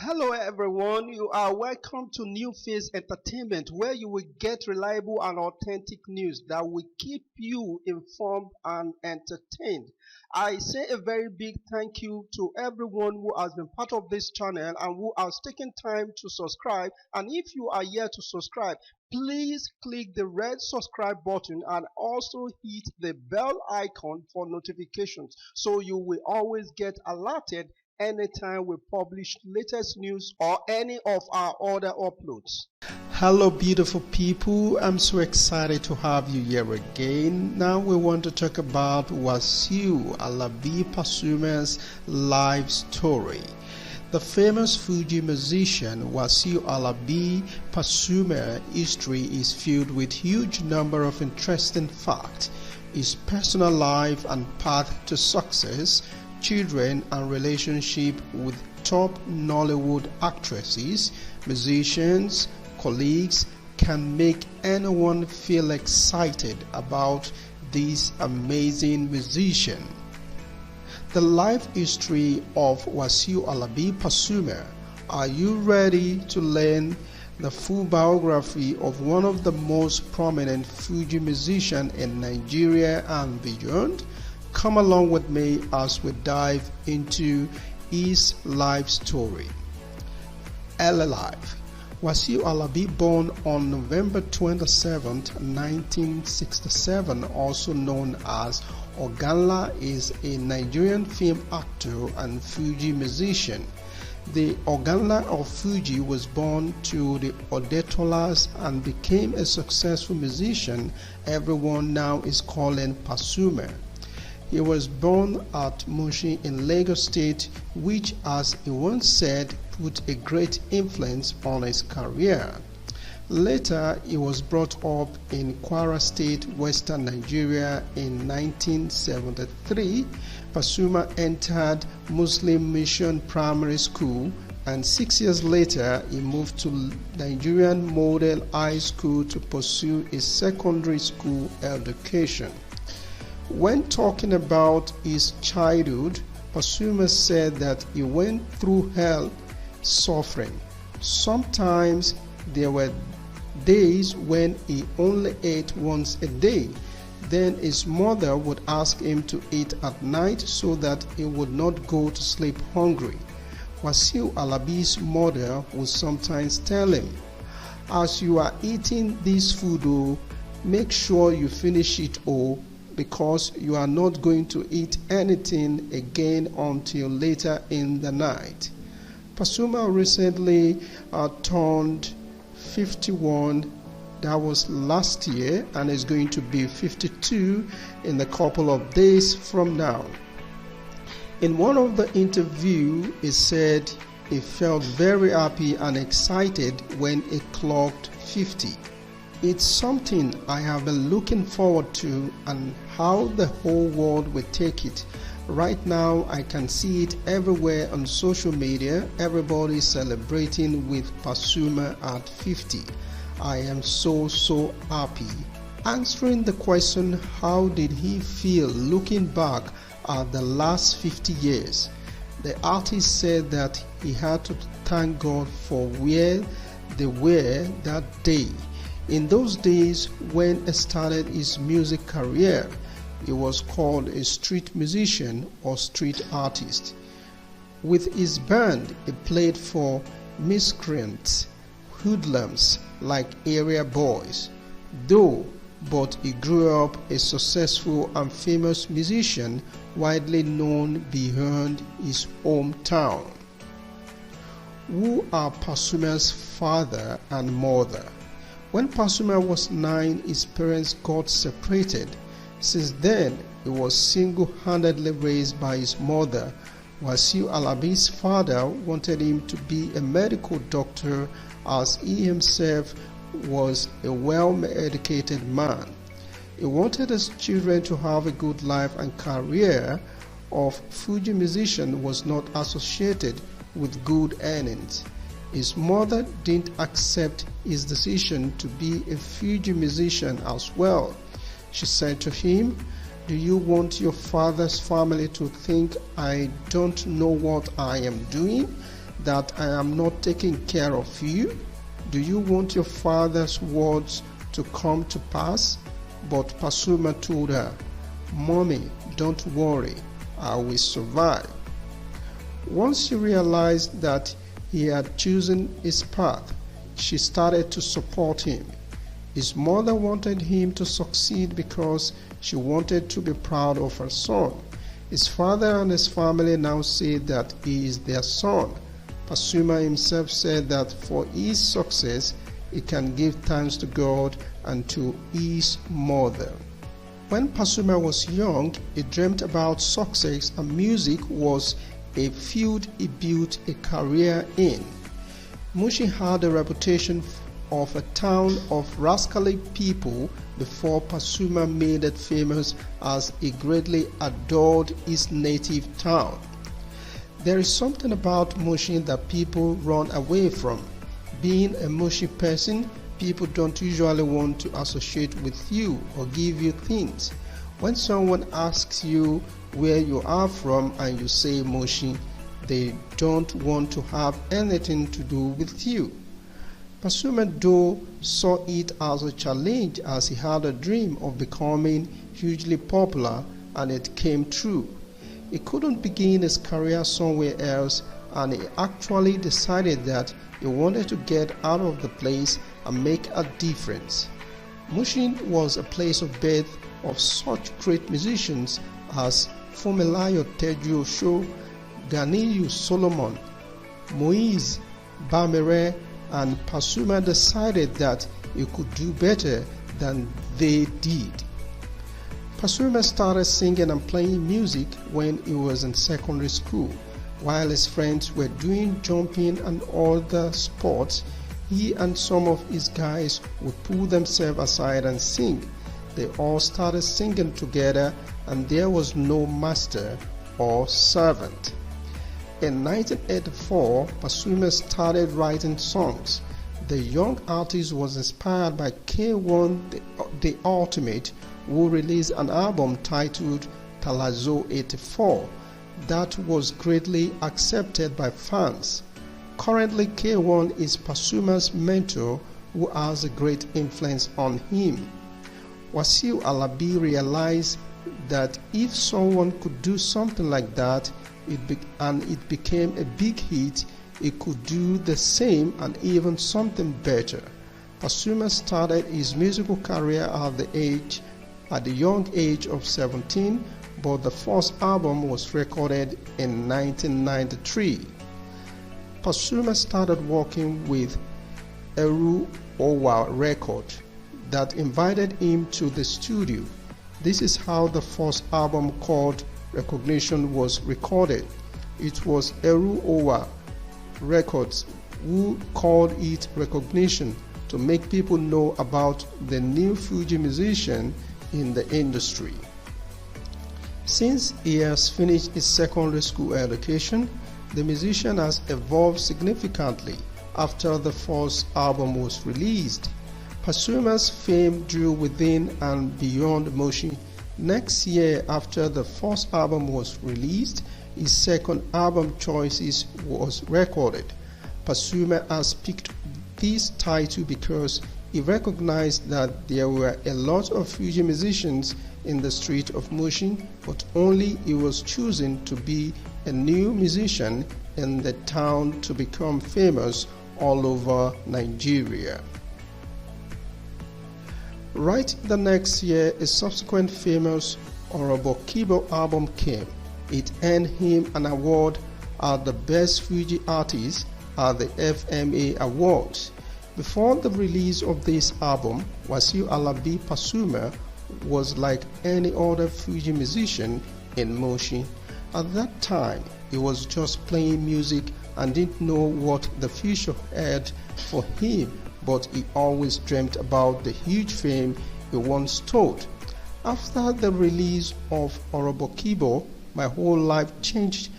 Hello everyone, you are welcome to New Phase Entertainment, where you will get reliable and authentic news that will keep you informed and entertained. I say a very big thank you to everyone who has been part of this channel and who has taken time to subscribe. And if you are yet to subscribe, please click the red subscribe button and also hit the bell icon for notifications so you will always get alerted anytime we publish latest news or any of our other uploads. Hello beautiful people, I'm so excited to have you here again. Now we want to talk about Wasiu Alabi Pasuma's life story. The famous Fuji musician Wasiu Alabi Pasuma history is filled with huge number of interesting facts. His personal life and path to success, children and relationship with top Nollywood actresses, musicians, colleagues can make anyone feel excited about this amazing musician. The life history of Wasiu Alabi Pasuma. Are you ready to learn the full biography of one of the most prominent Fuji musicians in Nigeria and beyond? Come along with me as we dive into his life story. Early life. Wasiu Alabi, born on November 27, 1967, also known as Oganla, is a Nigerian film actor and Fuji musician. The Oganla of Fuji was born to the Odetolas and became a successful musician everyone now is calling Pasuma. He was born at Mushi in Lagos State, which, as he once said, put a great influence on his career. Later, he was brought up in Kwara State, Western Nigeria in 1973. Pasuma entered Muslim Mission Primary School, and 6 years later, he moved to Nigerian Model High School to pursue his secondary school education. When talking about his childhood, Pasuma said that he went through hell suffering. Sometimes there were days when he only ate once a day. Then his mother would ask him to eat at night so that he would not go to sleep hungry. Wasiu Alabi's mother would sometimes tell him, "As you are eating this food, make sure you finish it all, because you are not going to eat anything again until later in the night." Pasuma recently turned 51, that was last year, and is going to be 52 in a couple of days from now. In one of the interviews, he said he felt very happy and excited when he clocked 50. It's something I have been looking forward to, and how the whole world will take it. Right now I can see it everywhere on social media. Everybody celebrating with Pasuma at 50. I am so happy. Answering the question, how did he feel looking back at the last 50 years? The artist said that he had to thank God for where they were that day. In those days when he started his music career, he was called a street musician or street artist. With his band, he played for miscreants, hoodlums like area boys. But he grew up a successful and famous musician, widely known beyond his hometown. Who are Pasuma's father and mother? When Pasuma was 9, his parents got separated. Since then, he was single-handedly raised by his mother. Wasiu Alabi's father wanted him to be a medical doctor, as he himself was a well-educated man. He wanted his children to have a good life, and career of Fuji musician was not associated with good earnings. His mother didn't accept his decision to be a Fuji musician as well. She said to him, "Do you want your father's family to think I don't know what I am doing? that I am not taking care of you? Do you want your father's words to come to pass? But Pasuma told her, Mommy, don't worry, I will survive. Once she realized that he had chosen his path, she started to support him. His mother wanted him to succeed because she wanted to be proud of her son. His father and his family now say that he is their son. Pasuma himself said that for his success, he can give thanks to God and to his mother. When Pasuma was young, he dreamt about success, and music was a field he built a career in. Mushin had a reputation of a town of rascally people before Pasuma made it famous as he greatly adored his native town. There is something about Mushin that people run away from. Being a Mushin person, people don't usually want to associate with you or give you things. When someone asks you where you are from and you say Mushin, they don't want to have anything to do with you. Pasuma though saw it as a challenge, as he had a dream of becoming hugely popular, and it came true. He couldn't begin his career somewhere else, and he actually decided that he wanted to get out of the place and make a difference. Mushin was a place of birth of such great musicians as Funmilayo Tejuosho, Ganiyu Solomon, Moise Bamere, and Pasuma decided that he could do better than they did. Pasuma started singing and playing music when he was in secondary school. While his friends were doing jumping and other sports, he and some of his guys would pull themselves aside and sing. They all started singing together, and there was no master or servant. In 1984, Pasuma started writing songs. The young artist was inspired by K1 The Ultimate, who released an album titled Talazo 84 that was greatly accepted by fans. Currently, K1 is Pasuma's mentor, who has a great influence on him. Wasiu Alabi realized that if someone could do something like that, and it became a big hit, he could do the same and even something better. Pasuma started his musical career at the young age of 17, but the first album was recorded in 1993. Pasuma started working with Eru Owa Record that invited him to the studio. This is how the first album called Recognition was recorded. It was Eru Owa Records who called it Recognition to make people know about the new Fuji musician in the industry. Since he has finished his secondary school education, the musician has evolved significantly after the first album was released. Pasuma's fame drew within and beyond Mushin. Next year, after the first album was released, his second album, Choices, was recorded. Pasuma has picked this title because he recognized that there were a lot of Fuji musicians in the street of Mushin, but only he was choosing to be a new musician in the town to become famous all over Nigeria. Right the next year, a subsequent famous Orobokibo album came. It earned him an award as the Best Fuji Artist at the FMA Awards. Before the release of this album, Wasiu Alabi Pasuma was like any other Fuji musician in Mushin. At that time, he was just playing music and didn't know what the future had for him, but he always dreamt about the huge fame he once told. After the release of Orobokibo, my whole life changed,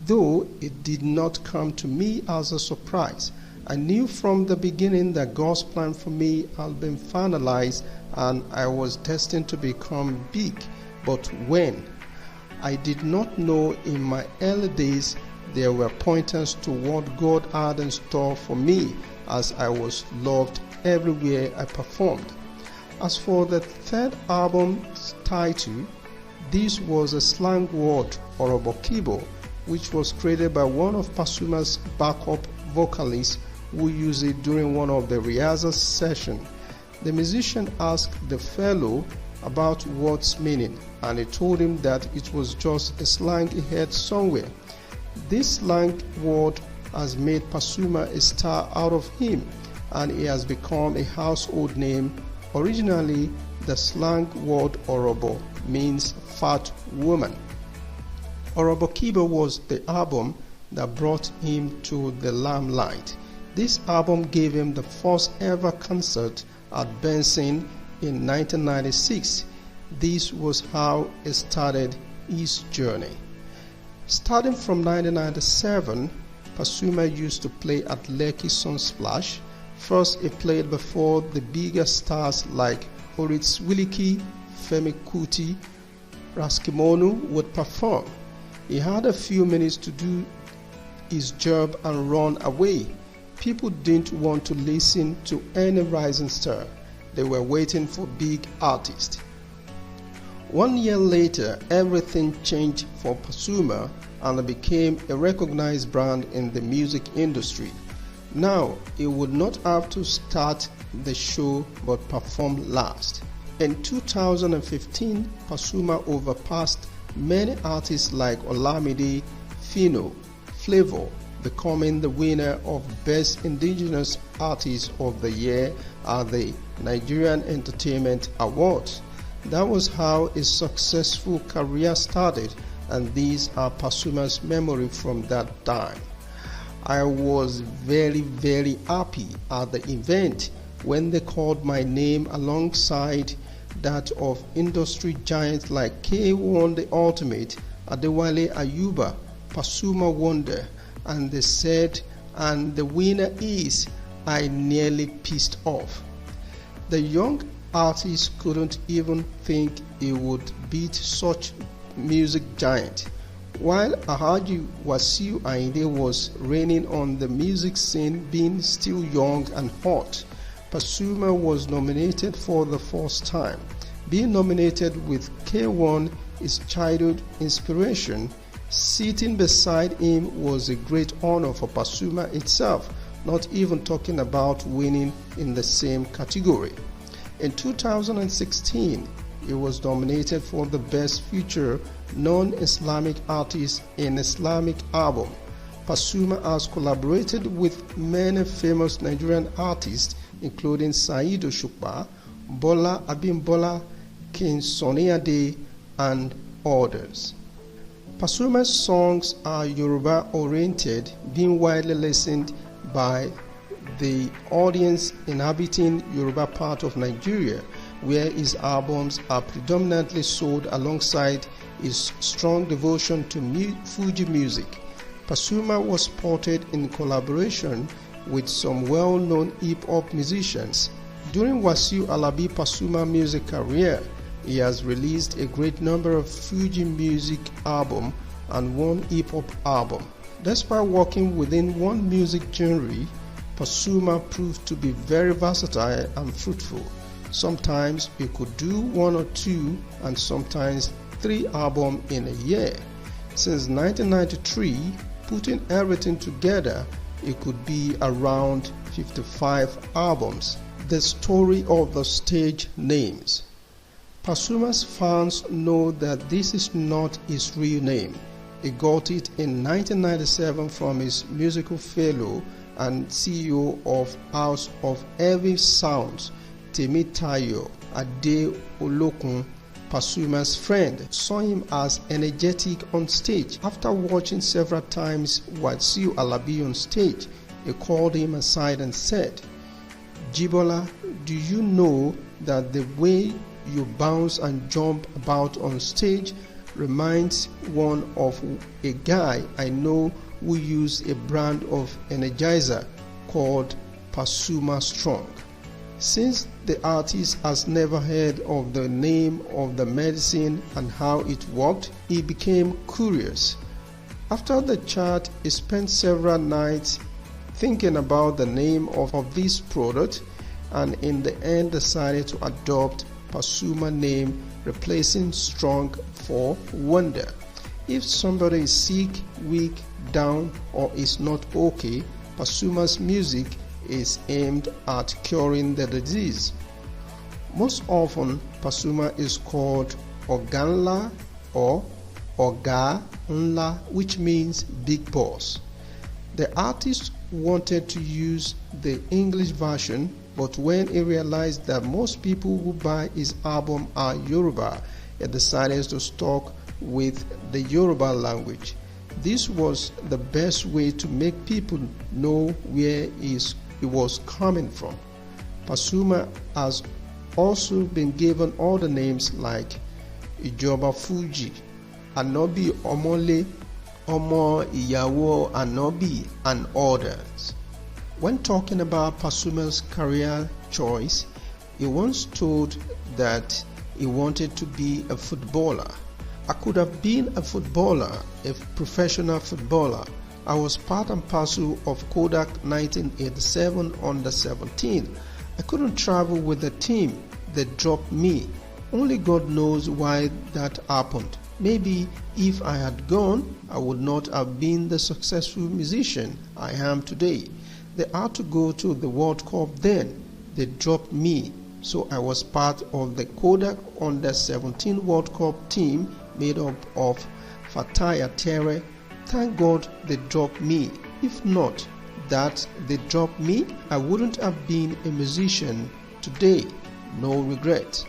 though it did not come to me as a surprise. I knew from the beginning that God's plan for me had been finalized and I was destined to become big. But when? I did not know in my early days There were pointers to what God had in store for me, as I was loved everywhere I performed. As for the third album's title, this was a slang word, Orobokibo, which was created by one of Pasuma's backup vocalists who used it during one of the rehearsal sessions. The musician asked the fellow about word's meaning, and he told him that it was just a slang he heard somewhere. This slang word has made Pasuma a star out of him, and he has become a household name. Originally, the slang word Orobo means fat woman. Orobokibo was the album that brought him to the limelight. This album gave him the first ever concert at Benson in 1996. This was how he started his journey. Starting from 1997, Pasuma used to play at Lekki Sunsplash. First, he played before the bigger stars like Horitz Wiliki, Femi Kuti, Raskimono would perform. He had a few minutes to do his job and run away. People didn't want to listen to any rising star. They were waiting for big artists. 1 year later, everything changed for Pasuma and he became a recognized brand in the music industry. Now, he would not have to start the show but perform last. In 2015, Pasuma overpassed many artists like Olamide, Fino, Flavor, becoming the winner of Best Indigenous Artist of the Year at the Nigerian Entertainment Awards. That was how his successful career started, and these are Pasuma's memory from that time. I was very happy at the event when they called my name alongside that of industry giants like K1 The Ultimate, Adewale Ayuba, Pasuma Wonder, and they said, and the winner is, I nearly pissed off. The young artist couldn't even think he would beat such music giant. While Alhaji Wasiu Alabi was reigning on the music scene, being still young and hot, Pasuma was nominated for the first time. Being nominated with K1, his childhood inspiration, sitting beside him was a great honor for Pasuma itself, not even talking about winning in the same category. In 2016, he was nominated for the Best Feature Non-Islamic Artist in Islamic Album. Pasuma has collaborated with many famous Nigerian artists including Saheed Osupa, Bola Abimbola, King Sunny Ade, and others. Pasuma's songs are Yoruba-oriented, being widely listened by the audience inhabiting Yoruba part of Nigeria, where his albums are predominantly sold alongside his strong devotion to Fuji music. Pasuma was spotted in collaboration with some well-known hip-hop musicians. During Wasiu Alabi Pasuma music career, he has released a great number of Fuji music albums and one hip-hop album. Despite working within one music genre, Pasuma proved to be very versatile and fruitful. Sometimes he could do 1 or 2 and sometimes 3 albums in a year. Since 1993, putting everything together, it could be around 55 albums. The story of the stage names. Pasuma's fans know that this is not his real name. He got it in 1997 from his musical fellow and CEO of House of Heavy Sounds, Temitayo Ade Olokun. Pasuma's friend saw him as energetic on stage. After watching several times Wasiu Alabi on stage, he called him aside and said, "Jibola, do you know that the way you bounce and jump about on stage reminds one of a guy I know who used a brand of energizer called Pasuma Strong." Since the artist has never heard of the name of the medicine and how it worked, he became curious. After the chat, he spent several nights thinking about the name of this product, and in the end decided to adopt Pasuma name, replacing strong for wonder. If somebody is sick, weak, down, or is not okay, Pasuma's music is aimed at curing the disease. Most often, Pasuma is called Oganla or Oga Nla, which means big boss. The artist wanted to use the English version, but when he realized that most people who buy his album are Yoruba, he decided to stick with the Yoruba language. This was the best way to make people know where he was coming from. Pasuma has also been given other names like Ijoba Fuji, Anobi Omole, Omo Iyawo Anobi, and others. When talking about Pasuma's career choice, he once told that he wanted to be a footballer. I could have been a footballer, a professional footballer. I was part and parcel of Kodak 1987 under-17. I couldn't travel with the team. They dropped me. Only God knows why that happened. Maybe if I had gone, I would not have been the successful musician I am today. They had to go to the World Cup then. They dropped me. So I was part of the Kodak under-17 World Cup team made up of Fataya Tere. Thank God they dropped me. If not that they dropped me, I wouldn't have been a musician today. No regret.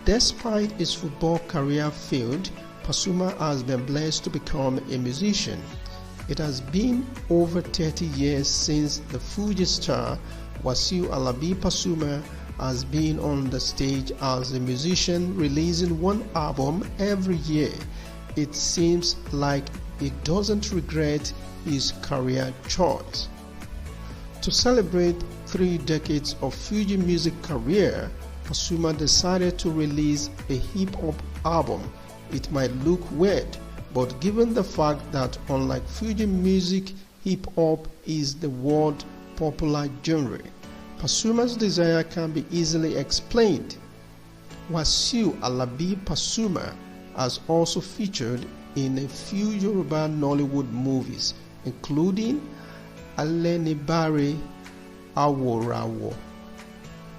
Despite his football career failed, Pasuma has been blessed to become a musician. It has been over 30 years since the Fuji star Wasiu Alabi Pasuma has been on the stage as a musician, releasing one album every year. It seems like he doesn't regret his career choice. To celebrate 3 decades of Fuji music career, Pasuma decided to release a hip-hop album. It might look weird, but given the fact that unlike Fuji music, hip-hop is the world popular genre, Pasuma's desire can be easily explained. Wasiu Alabi Pasuma has also featured in a few Yoruba Nollywood movies, including Alenibare, Aworawo,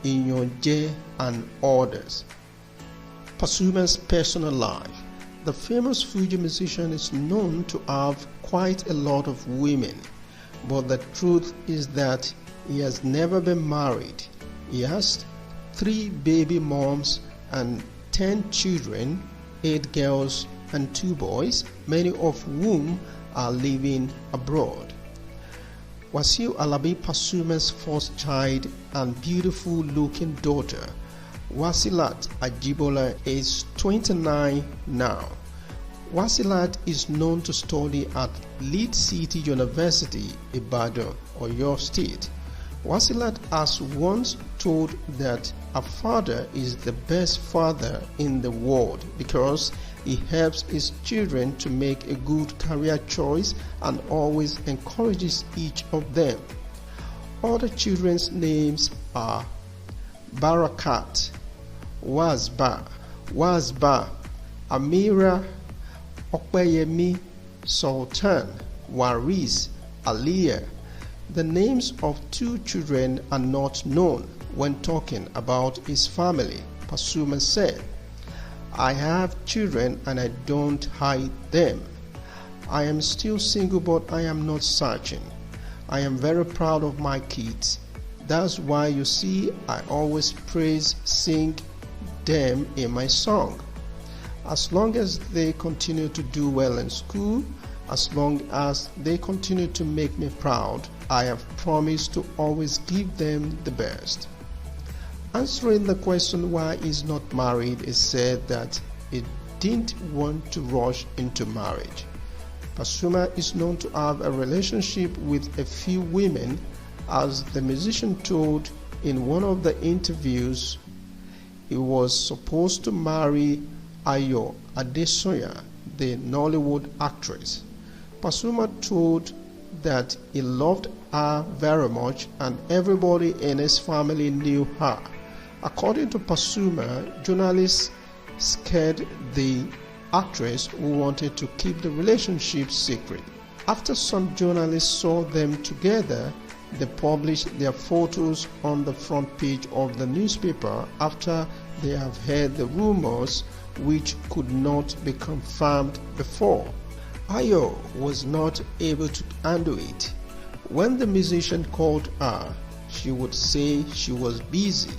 Inyonje, and others. Pasuma's personal life. The famous Fuji musician is known to have quite a lot of women, but the truth is that he has never been married. He has 3 baby moms and 10 children, 8 girls and 2 boys, many of whom are living abroad. Wasiu Alabi Pasuma's first child and beautiful looking daughter, Wasilat Ajibola, is 29 now. Wasilat is known to study at Lead City University, Ibadan, Oyo State. Wasilat has once told that her father is the best father in the world because he helps his children to make a good career choice and always encourages each of them. Other children's names are Barakat, Wazba, Amira, Okpeyemi, Sultan, Waris, Aliyah. The names of 2 children are not known. When talking about his family, Pasuma said, "I have children and I don't hide them. I am still single, but I am not searching. I am very proud of my kids. That's why you see I always sing them in my song. As long as they continue to do well in school, as long as they continue to make me proud, I have promised to always give them the best." Answering the question why he's not married, he said that he didn't want to rush into marriage. Pasuma is known to have a relationship with a few women, as the musician told in one of the interviews. He was supposed to marry Ayo Adesoya, the Nollywood actress. Pasuma told that he loved her very much and everybody in his family knew her. According to Pasuma, journalists scared the actress who wanted to keep the relationship secret. After some journalists saw them together, they published their photos on the front page of the newspaper after they have heard the rumors which could not be confirmed before. Ayo was not able to handle it. When the musician called her, she would say she was busy.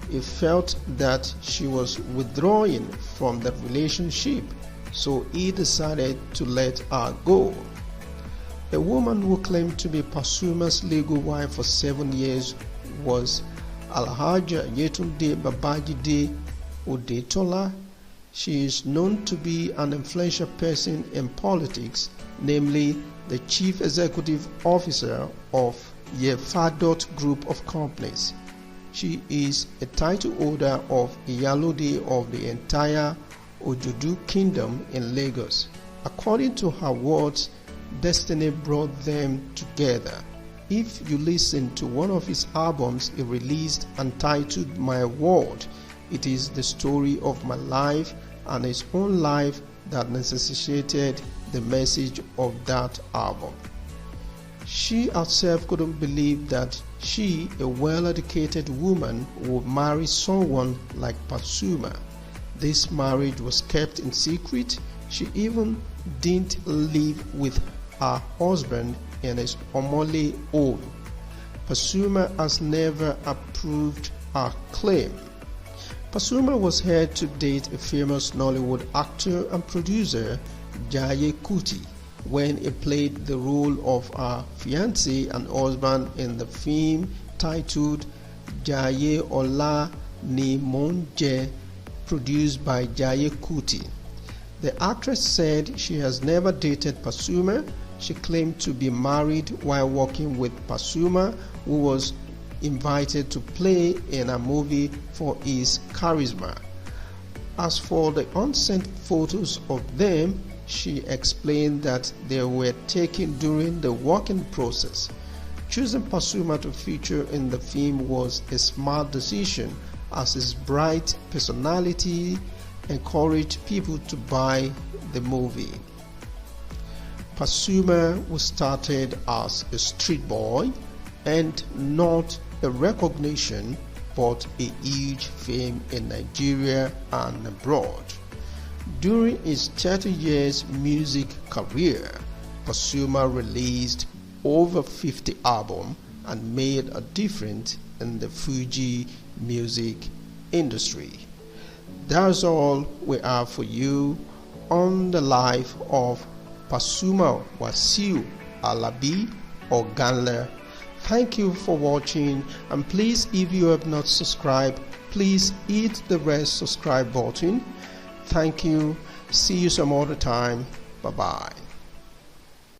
He felt that she was withdrawing from the relationship, so he decided to let her go. A woman who claimed to be Pasuma's legal wife for 7 years was Alhaja Yetunde Babajide Odetola. She is known to be an influential person in politics, namely the Chief Executive Officer of Yefadot Group of Companies. She is a title holder of Iyalode of the entire Ojudu Kingdom in Lagos. According to her words, destiny brought them together. If you listen to one of his albums he released entitled My World, it is the story of my life and his own life that necessitated the message of that album. She herself couldn't believe that she, a well-educated woman, would marry someone like Pasuma. This marriage was kept in secret. She even didn't live with her husband in his Omole home. Pasuma has never approved her claim. Pasuma was heard to date a famous Nollywood actor and producer, Jaye Kuti, when he played the role of her fiancé and husband in the film titled Jaye Ola Ni Monje, produced by Jaye Kuti. The actress said she has never dated Pasuma. She claimed to be married while working with Pasuma, who was invited to play in a movie for his charisma. As for the unsent photos of them, she explained that they were taken during the working process. Choosing Pasuma to feature in the film was a smart decision, as his bright personality encouraged people to buy the movie. Pasuma was started as a street boy and not a recognition but a huge fame in Nigeria and abroad. During his 30 years music career, Pasuma released over 50 albums and made a difference in the Fuji music industry. That's all we have for you on the life of Pasuma Wasiu Alabi Oganla. Thank you for watching, and please, if you have not subscribed, please hit the red subscribe button. Thank you. See you some other time. Bye bye.